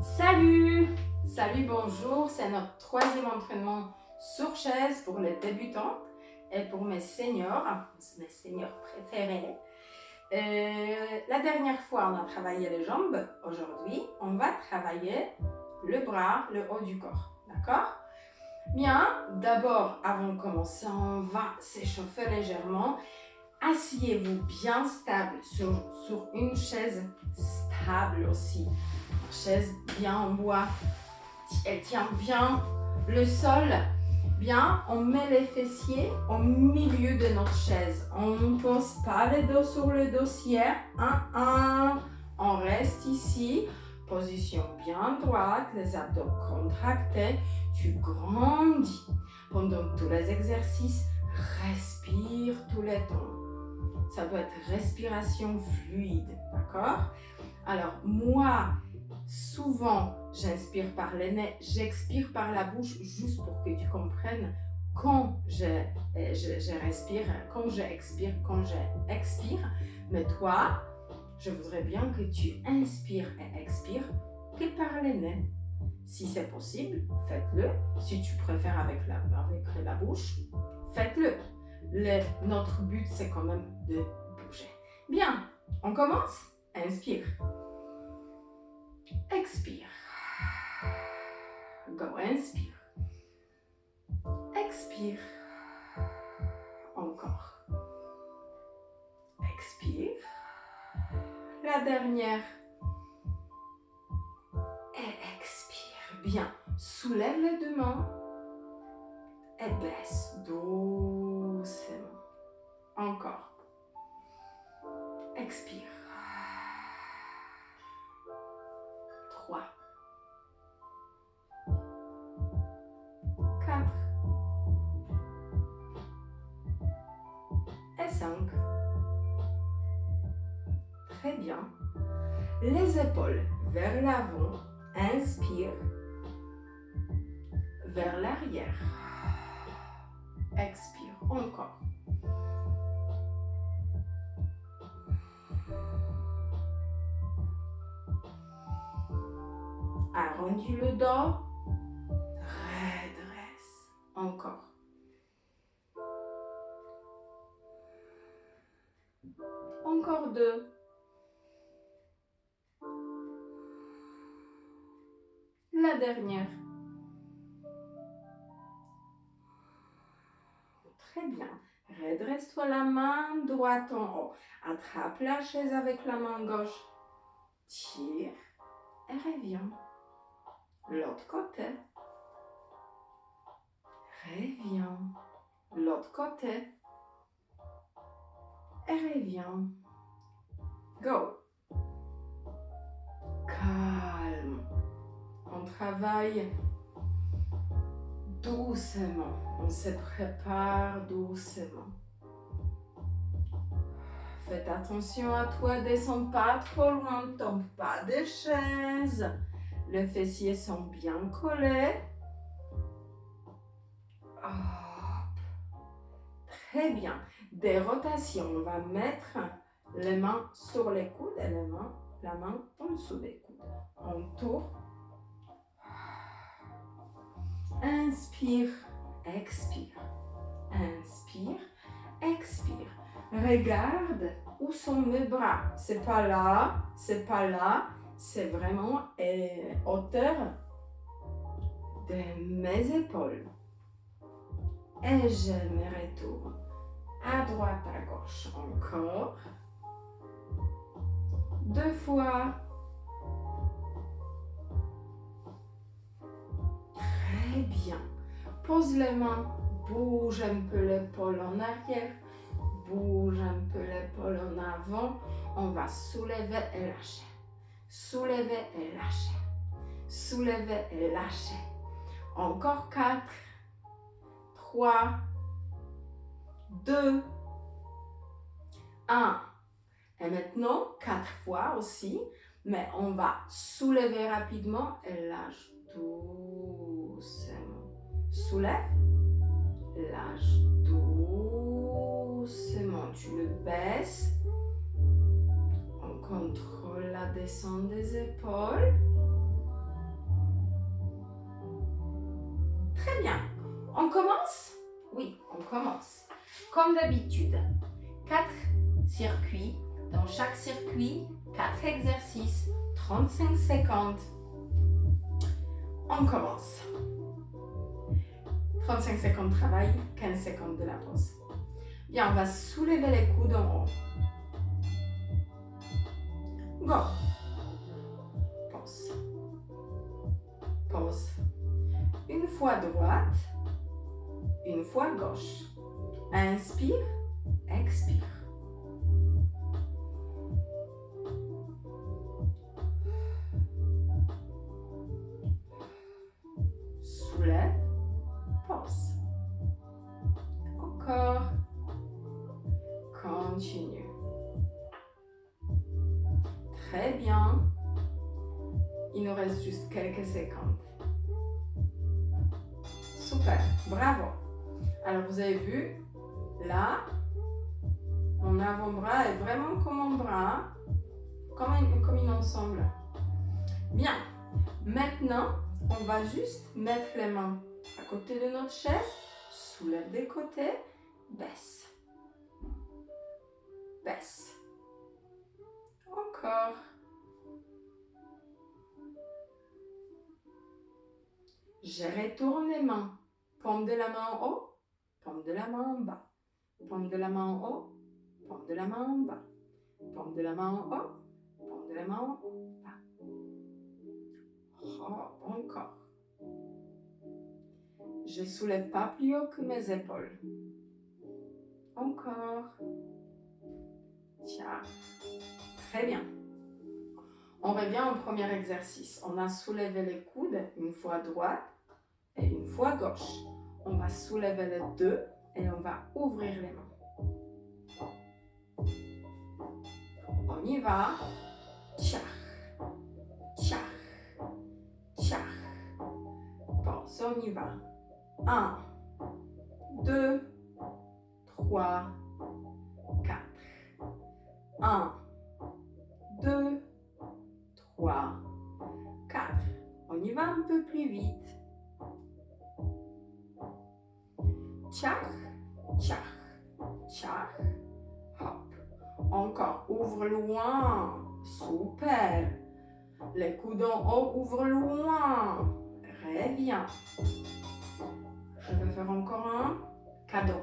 Salut! Salut, bonjour, c'est notre troisième entraînement sur chaise pour les débutants et pour mes seniors préférés. La dernière fois, on a travaillé les jambes. Aujourd'hui, on va travailler le bras, le haut du corps. D'accord? Bien, d'abord, avant de commencer, on va s'échauffer légèrement. Asseyez-vous bien stable sur une chaise stable aussi. Une chaise bien en bois. Elle tient bien le sol. Bien, on met les fessiers au milieu de notre chaise. On ne pose pas les dos sur le dossier. On reste ici. Position bien droite, les abdos contractés. Tu grandis. Pendant tous les exercices, respire tout le temps. Ça doit être respiration fluide, d'accord? Alors, moi, souvent, j'inspire par le nez, j'expire par la bouche, juste pour que tu comprennes quand je respire, quand je expire, quand je expire. Mais toi, je voudrais bien que tu inspires et expires que par le nez. Si c'est possible, faites-le. Si tu préfères avec la bouche, faites-le. Notre but, c'est quand même de bouger. Bien, on commence. Inspire. Expire. Go, inspire. Expire. Encore. Expire. La dernière. Et expire. Bien. Soulève les deux mains et baisse doucement. Encore. Expire. 3. 4. Et 5. Très bien. Les épaules vers l'avant. Inspire. Vers l'arrière. Expire. Encore. Arrondis le dos. Redresse. Encore. Encore 2. La dernière. Très bien. Redresse-toi la main droite en haut. Attrape la chaise avec la main gauche. Tire et reviens. L'autre côté. Reviens. L'autre côté. Et reviens. Go. Calme. On travaille doucement. On se prépare doucement. Faites attention à toi, descends pas trop loin, ne tombe pas des chaises. Les fessiers sont bien collés. Hop. Très bien. Des rotations, on va mettre les mains sur les coudes et la main en dessous des coudes. On tourne. Inspire, expire. Inspire, expire. Regarde où sont mes bras. C'est pas là, c'est pas là. C'est vraiment hauteur de mes épaules. Et je me retourne à droite, à gauche. Encore. 2 fois. Très bien. Pose les mains. Bouge un peu l'épaule en arrière. Bouge un peu l'épaule en avant. On va soulever et lâcher. Soulever et lâcher. Soulever et lâcher. Encore 4. 3. 2. 1. Et maintenant, 4 fois aussi. Mais on va soulever rapidement et lâche doucement. Soulève. Lâche doucement. Tu le baisses. On contrôle la descente des épaules. Très bien. On commence? Oui, on commence. Comme d'habitude, 4 circuits. Dans chaque circuit, 4 exercices, 35 secondes. On commence. 35 secondes de travail, 15 secondes de la pause. Bien, on va soulever les coudes en haut. Go. Pause. Pause. Une fois droite, une fois gauche. Inspire, expire. Soulève, pause. Encore. Continue. Très bien. Il nous reste juste quelques secondes. Super, bravo. Alors vous avez vu, là, mon avant-bras est vraiment comme un bras, comme un ensemble. Bien, maintenant, on va juste mettre les mains à côté de notre chaise, soulève des côtés, baisse. Baisse. Encore. Je retourne les mains. Paume de la main en haut, paume de la main en bas. Paume de la main en haut, paume de la main en bas. Paume de la main en haut, paume de la main en bas. Oh, encore. Je ne soulève pas plus haut que mes épaules. Encore. Tiens. Très bien. On revient au premier exercice. On a soulevé les coudes une fois droite et une fois gauche. On va soulever les deux et on va ouvrir les mains. On y va. Tchak, tchak, tchak. Pause, on y va. 1, 2, 3, 4. 1, 2, 3, 4. On y va un peu plus vite. Tchak, tchak, tchak. Hop. Encore, ouvre loin. Super. Les coudes en haut, ouvre loin. Reviens. Je vais faire encore un cadeau.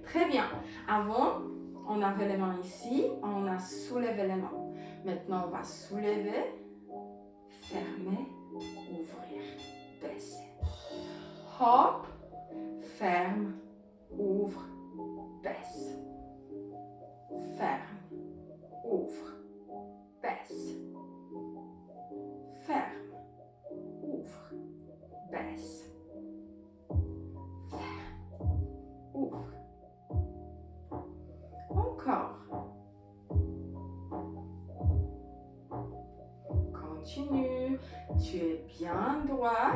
Très bien. Avant, on avait les mains ici, on a soulevé les mains. Maintenant, on va soulever, fermer, ouvrir, baisser. Hop, ferme, ouvre, baisse. Ferme, ouvre, baisse. Ferme, ouvre, baisse. Ferme, ouvre. Encore. Continue. Tu es bien droit.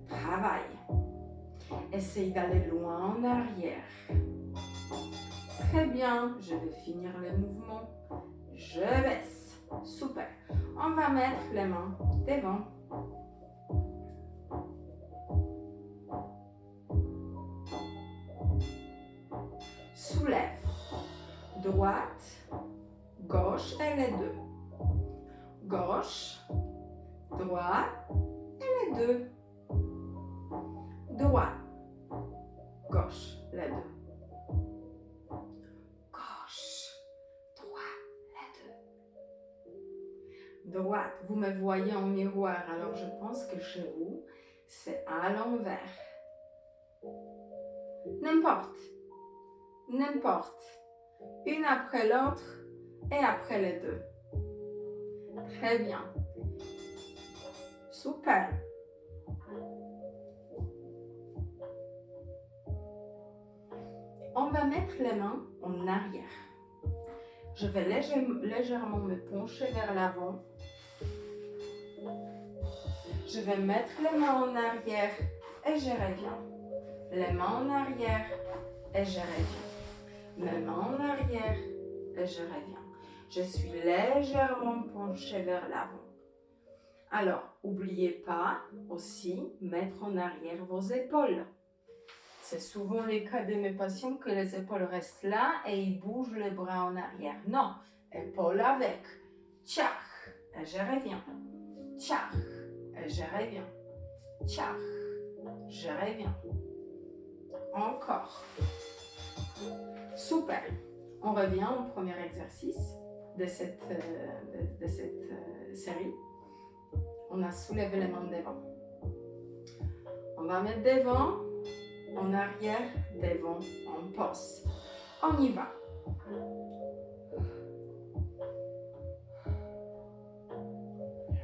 Travaille. Essaye d'aller loin en arrière. Très bien. Je vais finir le mouvement. Je baisse. Super. On va mettre les mains devant. Soulève. Droite, gauche et les deux. Gauche, droite et les deux. Droite, gauche, les deux. Gauche, droite, les deux. Droite, vous me voyez en miroir, alors je pense que chez vous, c'est à l'envers. N'importe. N'importe. Une après l'autre et après les deux. Très bien. Super. On va mettre les mains en arrière. Je vais légèrement me pencher vers l'avant. Je vais mettre les mains en arrière et je reviens. Les mains en arrière et je reviens. Mes mains en arrière et je reviens. Je suis légèrement penchée vers l'avant. Alors, n'oubliez pas aussi mettre en arrière vos épaules. C'est souvent le cas de mes patients que les épaules restent là et ils bougent les bras en arrière. Non, épaules avec. Tchach, et je reviens. Tchach, et je reviens. Tchach, je reviens. Encore. Super. On revient au premier exercice de cette série. On a soulevé les mains devant. On va mettre devant, en arrière, devant, en pause. On y va.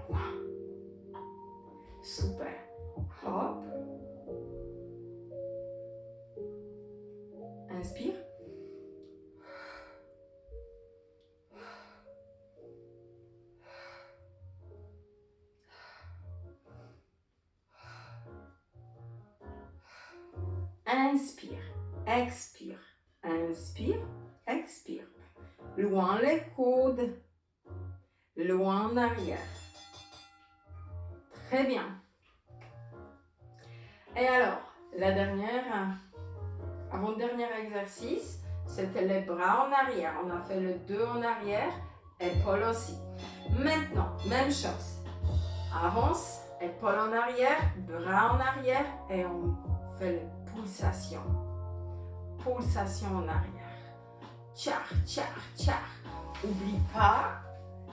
Loin. Super. Hop. Inspire. Inspire, expire, inspire, expire. Loin les coudes, loin en arrière. Très bien. Et alors, la dernière, avant-dernier exercice, c'était les bras en arrière. On a fait le 2 en arrière, épaules aussi. Maintenant, même chose. Avance, épaules en arrière, bras en arrière et on fait les pulsations. Pulsation en arrière. Tchar, tchar, tchar. N'oublie pas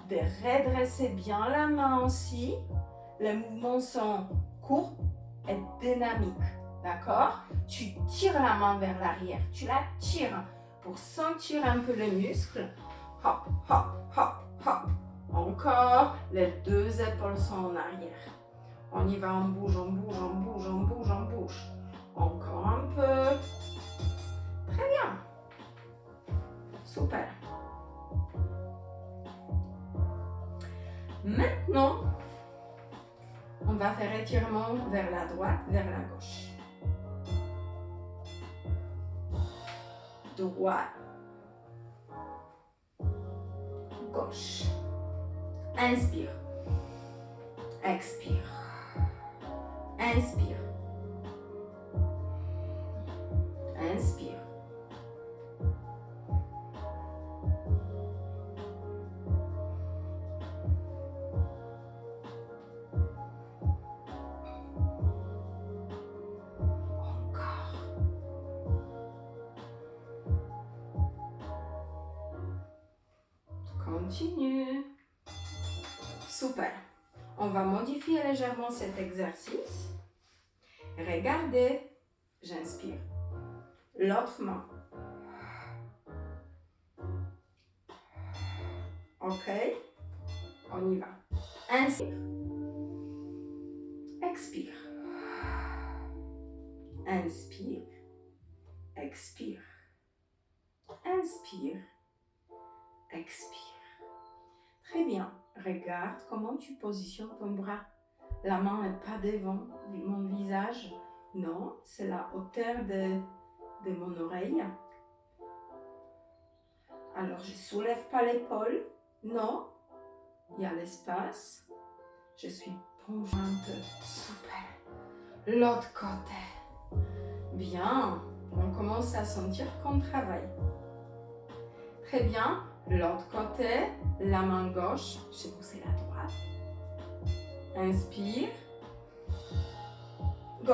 de redresser bien la main aussi. Les mouvements sont courts et dynamiques. D'accord? Tu tires la main vers l'arrière. Tu la tires pour sentir un peu les muscles. Hop, hop, hop, hop. Encore, les 2 épaules sont en arrière. On y va, on bouge, on bouge, on bouge, on bouge, on bouge. Encore un peu. Très bien. Super. Maintenant, on va faire étirement vers la droite, vers la gauche. Droite. Gauche. Inspire. Expire. Inspire. Inspire. Encore. Continue. Super. On va modifier légèrement cet exercice. Regardez. J'inspire. L'autre main. Ok. On y va. Inspire. Expire. Inspire. Expire. Inspire. Expire. Très bien. Regarde comment tu positionnes ton bras. La main n'est pas devant mon visage. Non, c'est la hauteur de mon oreille. Alors, je ne soulève pas l'épaule. Non, il y a l'espace. Je suis penchée un peu. Super. L'autre côté. Bien. On commence à sentir qu'on travaille. Très bien. L'autre côté, la main gauche. Chez vous, c'est la droite. Inspire. Go.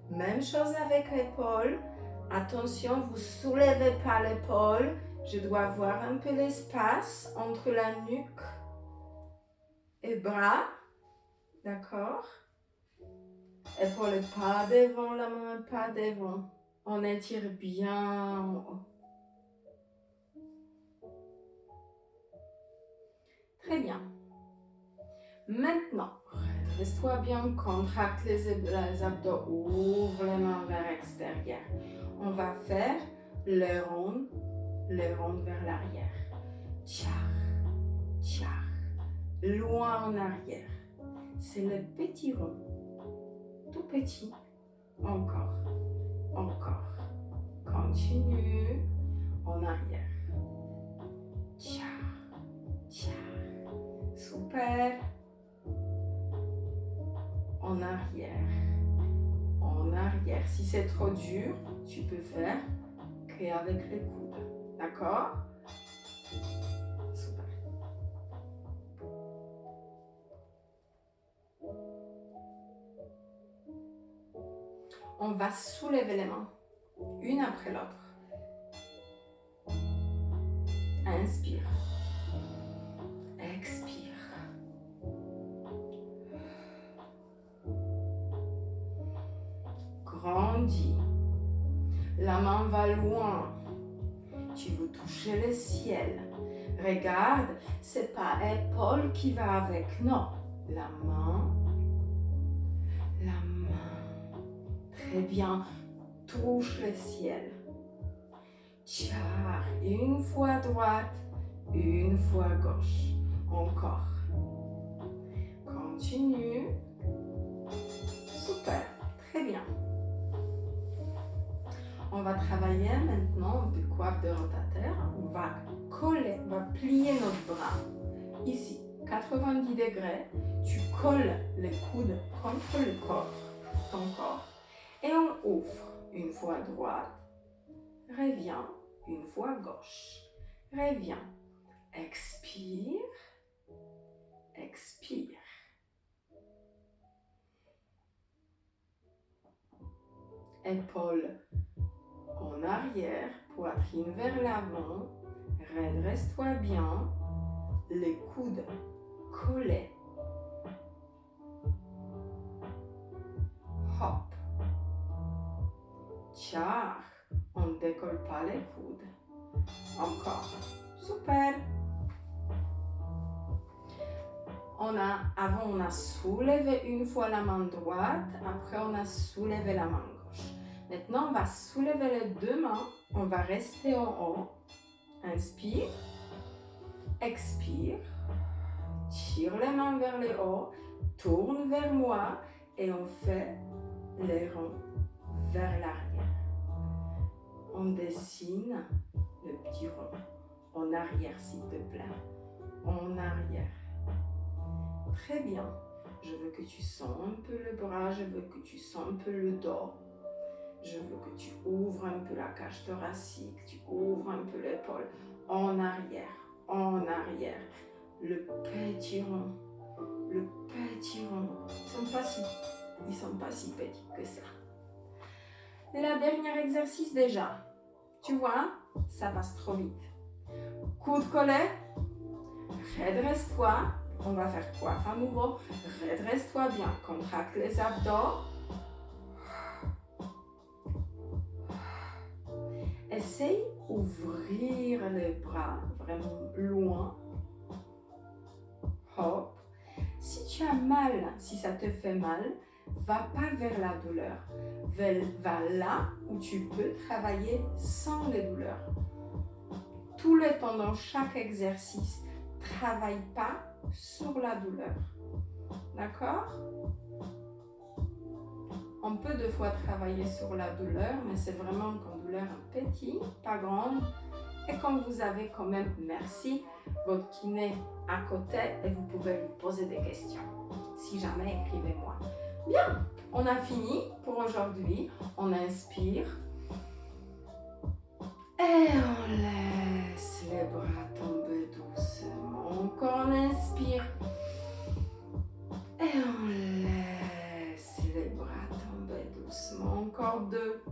Même chose avec l'épaule. Attention, vous ne soulevez pas l'épaule. Je dois avoir un peu l'espace entre la nuque et bras. D'accord? Épaule pas devant, la main pas devant. On étire bien en haut. Très bien. Maintenant, redresse-toi bien, contracte les abdos, ouvre les mains vers l'extérieur. On va faire le rond, les rendre vers l'arrière. Tchar, tchar, loin en arrière. C'est le petit rond, tout petit. Encore, encore. Continue en arrière. Tchar, tchar. Super. En arrière. En arrière. Si c'est trop dur, tu peux faire qu'avec les coudes. D'accord? Super. On va soulever les mains, une après l'autre. Inspire. Expire. Grandis. La main va loin. Tu veux toucher le ciel. Regarde, c'est pas l'épaule qui va avec, non. La main. Très bien. Touche le ciel. Tchar. Une fois droite, une fois gauche. Encore. Continue. Super. Très bien. On va travailler maintenant de coiffe de rotateur. On va coller, on va plier notre bras. Ici, 90 degrés. Tu colles les coudes contre le corps, ton corps. Et on ouvre une fois droite. Reviens, une fois gauche. Reviens. Expire. Expire. Épaules en arrière, poitrine vers l'avant, redresse-toi bien, les coudes collés. Hop. Tchar, on ne décolle pas les coudes. Encore. Super. Avant, on a soulevé une fois la main droite, après on a soulevé la main gauche. Maintenant, on va soulever les deux mains, on va rester en haut. Inspire, expire, tire les mains vers le haut, tourne vers moi et on fait les ronds vers l'arrière. On dessine le petit rond en arrière, s'il te plaît. En arrière. Très bien. Je veux que tu sens un peu le bras, je veux que tu sens un peu le dos. Je veux que tu ouvres un peu la cage thoracique, tu ouvres un peu l'épaule. En arrière, en arrière. Le petit rond, le petit rond. Ils sont pas si petits que ça. Le dernier exercice déjà. Tu vois, ça passe trop vite. Coude collé, redresse-toi. On va faire coiffe à nouveau. Redresse-toi bien, contracte les abdos. Essaye d'ouvrir les bras vraiment loin. Hop. Si tu as mal, si ça te fait mal, va pas vers la douleur. Va là où tu peux travailler sans les douleurs. Tout le temps dans chaque exercice, travaille pas sur la douleur. D'accord? On peut deux fois travailler sur la douleur, mais c'est vraiment une douleur petite, pas grande. Et comme vous avez quand même, merci, votre kiné à côté et vous pouvez lui poser des questions. Si jamais, écrivez-moi. Bien, on a fini pour aujourd'hui. On inspire. Et on laisse les bras tomber doucement. Encore on inspire. Et on laisse les bras tomber doucement. Encore deux.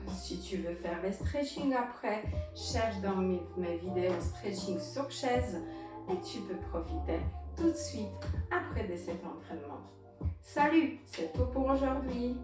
Si tu veux faire les stretching après, cherche dans mes vidéos stretching sur chaise et tu peux profiter tout de suite après de cet entraînement. Salut, c'est tout pour aujourd'hui.